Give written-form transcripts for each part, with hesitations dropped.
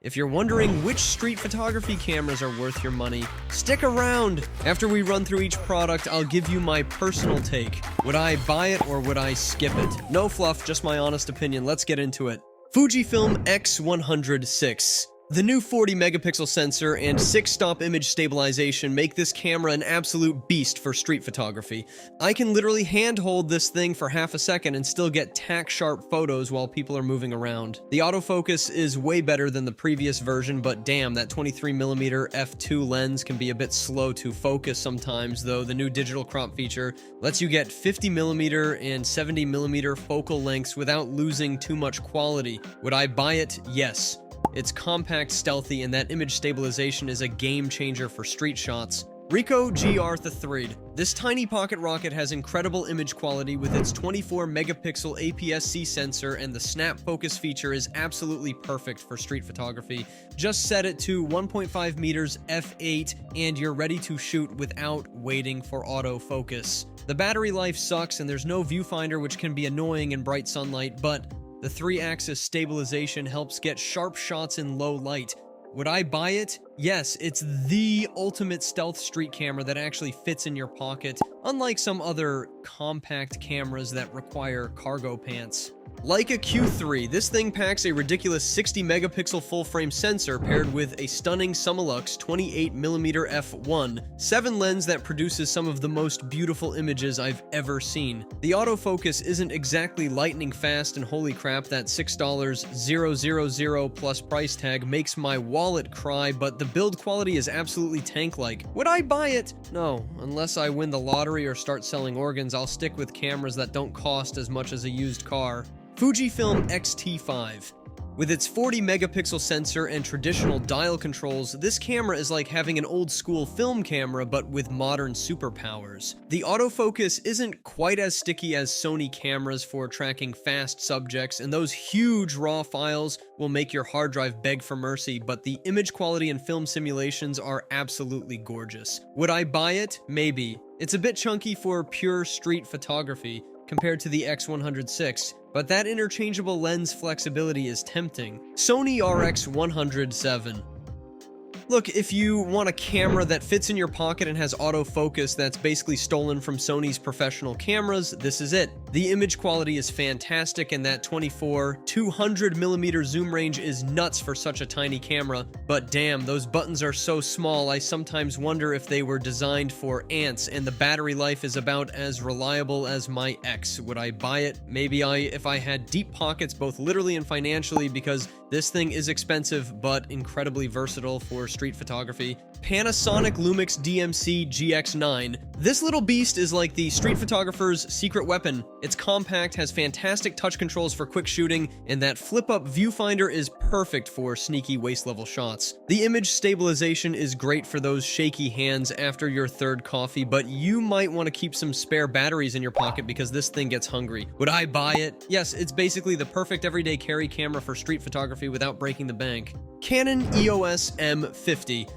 If you're wondering which street photography cameras are worth your money, stick around! After we run through each product, I'll give you my personal take. Would I buy it or would I skip it? No fluff, just my honest opinion. Let's get into it. Fujifilm X100 VI. The new 40 megapixel sensor and 6-stop image stabilization make this camera an absolute beast for street photography. I can literally handhold this thing for half a second and still get tack-sharp photos while people are moving around. The autofocus is way better than the previous version, but damn, that 23mm f2 lens can be a bit slow to focus sometimes, though the new digital crop feature lets you get 50mm and 70mm focal lengths without losing too much quality. Would I buy it? Yes. It's compact, stealthy, and that image stabilization is a game changer for street shots. Ricoh GR III. This tiny pocket rocket has incredible image quality with its 24 megapixel APS-C sensor, and the snap focus feature is absolutely perfect for street photography. Just set it to 1.5 meters f8 and you're ready to shoot without waiting for autofocus. The battery life sucks and there's no viewfinder, which can be annoying in bright sunlight, but the 3-axis stabilization helps get sharp shots in low light. Would I buy it? Yes, it's the ultimate stealth street camera that actually fits in your pocket, unlike some other compact cameras that require cargo pants. Leica Q3. This thing packs a ridiculous 60 megapixel full-frame sensor paired with a stunning Summilux 28mm f1.7 lens that produces some of the most beautiful images I've ever seen. The autofocus isn't exactly lightning fast, and holy crap, that $6,000 plus price tag makes my wallet cry, but the build quality is absolutely tank-like. Would I buy it? No. Unless I win the lottery or start selling organs, I'll stick with cameras that don't cost as much as a used car. Fujifilm X-T5. With its 40 megapixel sensor and traditional dial controls, this camera is like having an old school film camera but with modern superpowers. The autofocus isn't quite as sticky as Sony cameras for tracking fast subjects, and those huge raw files will make your hard drive beg for mercy, but the image quality and film simulations are absolutely gorgeous. Would I buy it? Maybe. It's a bit chunky for pure street photography compared to the X100 VI, but that interchangeable lens flexibility is tempting. Sony RX100 VII. Look, if you want a camera that fits in your pocket and has autofocus that's basically stolen from Sony's professional cameras, this is it. The image quality is fantastic, and that 200mm zoom range is nuts for such a tiny camera, but damn, those buttons are so small I sometimes wonder if they were designed for ants, and the battery life is about as reliable as my X. Would I buy it? Maybe if I had deep pockets both literally and financially, because this thing is expensive but incredibly versatile for street photography. Panasonic Lumix GX9. This little beast is like the street photographer's secret weapon. It's compact, has fantastic touch controls for quick shooting, and that flip-up viewfinder is perfect for sneaky waist-level shots. The image stabilization is great for those shaky hands after your third coffee, but you might want to keep some spare batteries in your pocket because this thing gets hungry. Would I buy it? Yes, it's basically the perfect everyday carry camera for street photography without breaking the bank. Canon EOS M50.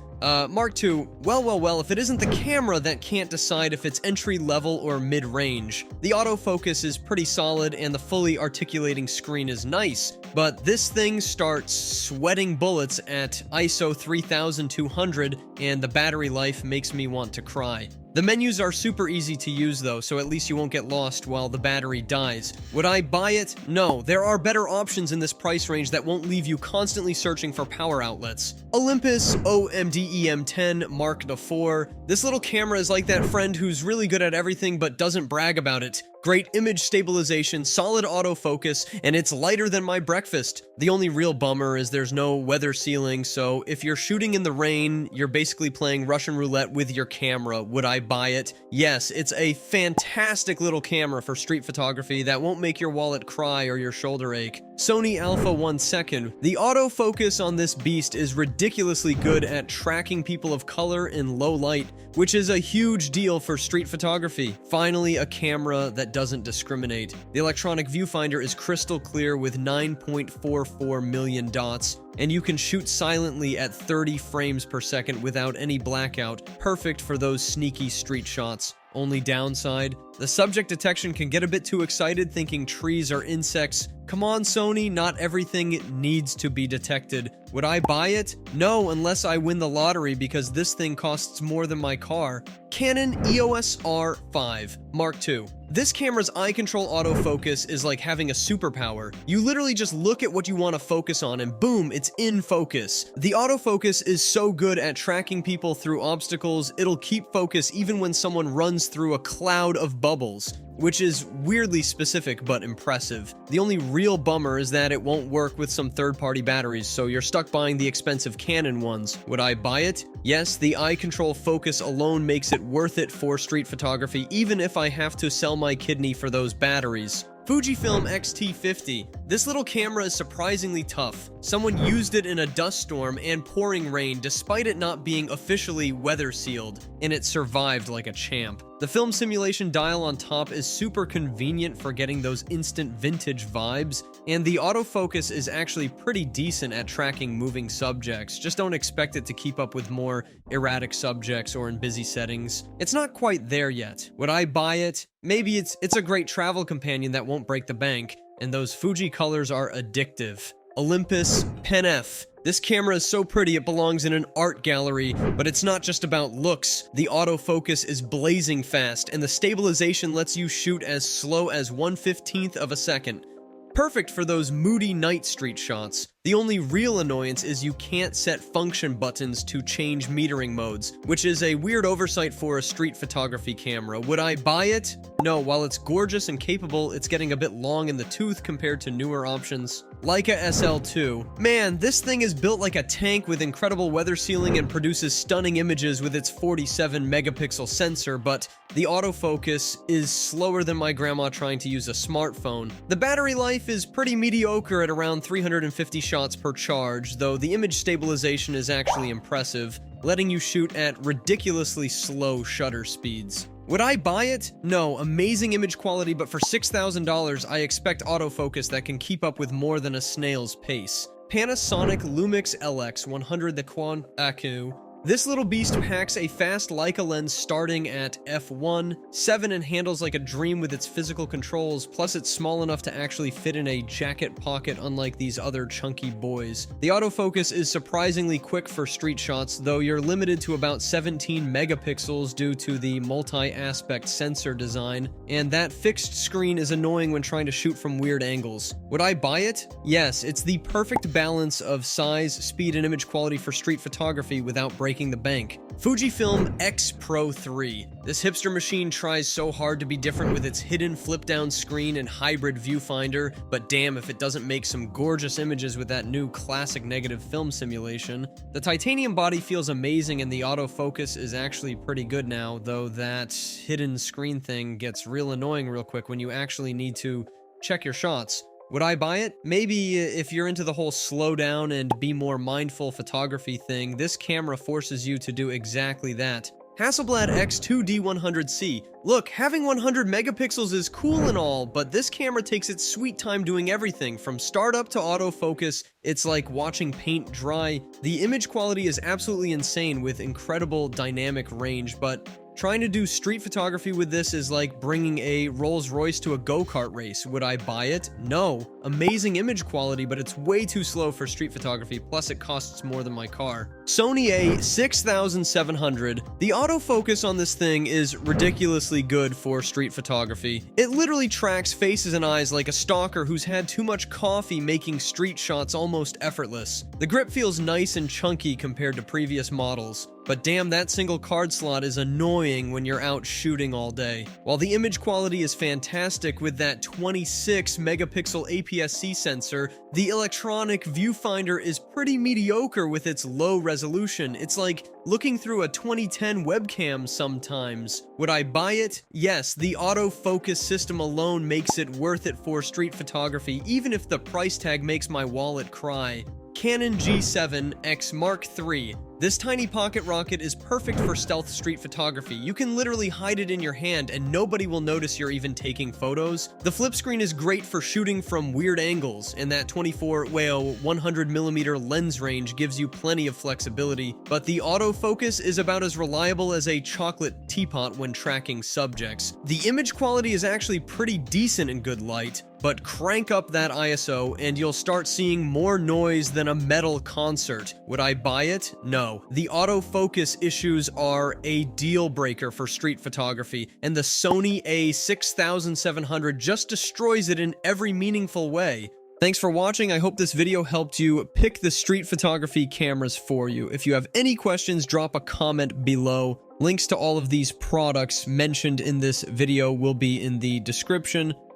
Mark II, well, if it isn't the camera that can't decide if it's entry-level or mid-range. The autofocus is pretty solid and the fully articulating screen is nice, but this thing starts sweating bullets at ISO 3200 and the battery life makes me want to cry. The menus are super easy to use though, so at least you won't get lost while the battery dies. Would I buy it? No, there are better options in this price range that won't leave you constantly searching for power outlets. Olympus OMDEM10 Mark IV. This little camera is like that friend who's really good at everything but doesn't brag about it. Great image stabilization, solid autofocus, and it's lighter than my breakfast. The only real bummer is there's no weather sealing, so if you're shooting in the rain, you're basically playing Russian roulette with your camera. Would I buy it? Yes, it's a fantastic little camera for street photography that won't make your wallet cry or your shoulder ache. Sony Alpha 1 second. The autofocus on this beast is ridiculously good at tracking people of color in low light, which is a huge deal for street photography. Finally, a camera that doesn't discriminate. The electronic viewfinder is crystal clear with 9.44 million dots, and you can shoot silently at 30 frames per second without any blackout, perfect for those sneaky street shots. Only downside, The subject detection can get a bit too excited thinking trees or insects. Come on, Sony, not everything needs to be detected. Would I buy it? No, unless I win the lottery because this thing costs more than my car. Canon EOS R5 Mark II. This camera's eye control autofocus is like having a superpower. You literally just look at what you want to focus on and boom, it's in focus. The autofocus is so good at tracking people through obstacles, it'll keep focus even when someone runs through a cloud of bubbles, which is weirdly specific but impressive. The only real bummer is that it won't work with some third-party batteries, so you're stuck buying the expensive Canon ones. Would I buy it? Yes, the eye control focus alone makes it worth it for street photography, even if I have to sell my kidney for those batteries. Fujifilm X-T50. This little camera is surprisingly tough. Someone used it in a dust storm and pouring rain despite it not being officially weather sealed, and it survived like a champ. The film simulation dial on top is super convenient for getting those instant vintage vibes, and the autofocus is actually pretty decent at tracking moving subjects. Just don't expect it to keep up with more erratic subjects or in busy settings. It's not quite there yet. Would I buy it? Maybe it's a great travel companion that won't break the bank, and those Fuji colors are addictive. Olympus Pen-F. This camera is so pretty it belongs in an art gallery, but it's not just about looks. The autofocus is blazing fast, and the stabilization lets you shoot as slow as 1/15 of a second. Perfect for those moody night street shots. The only real annoyance is you can't set function buttons to change metering modes, which is a weird oversight for a street photography camera. Would I buy it? No, while it's gorgeous and capable, it's getting a bit long in the tooth compared to newer options. Leica SL2. Man, this thing is built like a tank with incredible weather sealing and produces stunning images with its 47 megapixel sensor, but the autofocus is slower than my grandma trying to use a smartphone. The battery life is pretty mediocre at around 350 shots per charge, though the image stabilization is actually impressive, letting you shoot at ridiculously slow shutter speeds. Would I buy it? No, amazing image quality, but for $6,000, I expect autofocus that can keep up with more than a snail's pace. Panasonic Lumix LX100 the Quan Aku. This little beast packs a fast Leica lens starting at f1.7 and handles like a dream with its physical controls, plus it's small enough to actually fit in a jacket pocket unlike these other chunky boys. The autofocus is surprisingly quick for street shots, though you're limited to about 17 megapixels due to the multi-aspect sensor design, and that fixed screen is annoying when trying to shoot from weird angles. Would I buy it? Yes, it's the perfect balance of size, speed, and image quality for street photography without breaking the bank. Fujifilm X-Pro3. This hipster machine tries so hard to be different with its hidden flip-down screen and hybrid viewfinder, but damn if it doesn't make some gorgeous images with that new classic negative film simulation. The titanium body feels amazing and the autofocus is actually pretty good now, though that hidden screen thing gets real annoying real quick when you actually need to check your shots. Would I buy it? Maybe if you're into the whole slow down and be more mindful photography thing, this camera forces you to do exactly that. Hasselblad X2D 100C. Look, having 100 megapixels is cool and all, but this camera takes its sweet time doing everything. From startup to autofocus, it's like watching paint dry. The image quality is absolutely insane with incredible dynamic range, but trying to do street photography with this is like bringing a Rolls-Royce to a go-kart race. Would I buy it? No. Amazing image quality, but it's way too slow for street photography, plus it costs more than my car. Sony A6700. The autofocus on this thing is ridiculously good for street photography. It literally tracks faces and eyes like a stalker who's had too much coffee, making street shots almost effortless. The grip feels nice and chunky compared to previous models. But damn, that single card slot is annoying when you're out shooting all day. While the image quality is fantastic with that 26 megapixel APS-C sensor, the electronic viewfinder is pretty mediocre with its low resolution. It's like looking through a 2010 webcam sometimes. Would I buy it? Yes, the autofocus system alone makes it worth it for street photography, even if the price tag makes my wallet cry. Canon G7X Mark III. This tiny pocket rocket is perfect for stealth street photography. You can literally hide it in your hand and nobody will notice you're even taking photos. The flip screen is great for shooting from weird angles, and that 100mm lens range gives you plenty of flexibility, but the autofocus is about as reliable as a chocolate teapot when tracking subjects. The image quality is actually pretty decent in good light, but crank up that ISO and you'll start seeing more noise than a metal concert. Would I buy it? No. The autofocus issues are a deal breaker for street photography, and the Sony A6700 just destroys it in every meaningful way. Thanks for watching. I hope this video helped you pick the street photography cameras for you. If you have any questions, drop a comment below. Links to all of these products mentioned in this video will be in the description.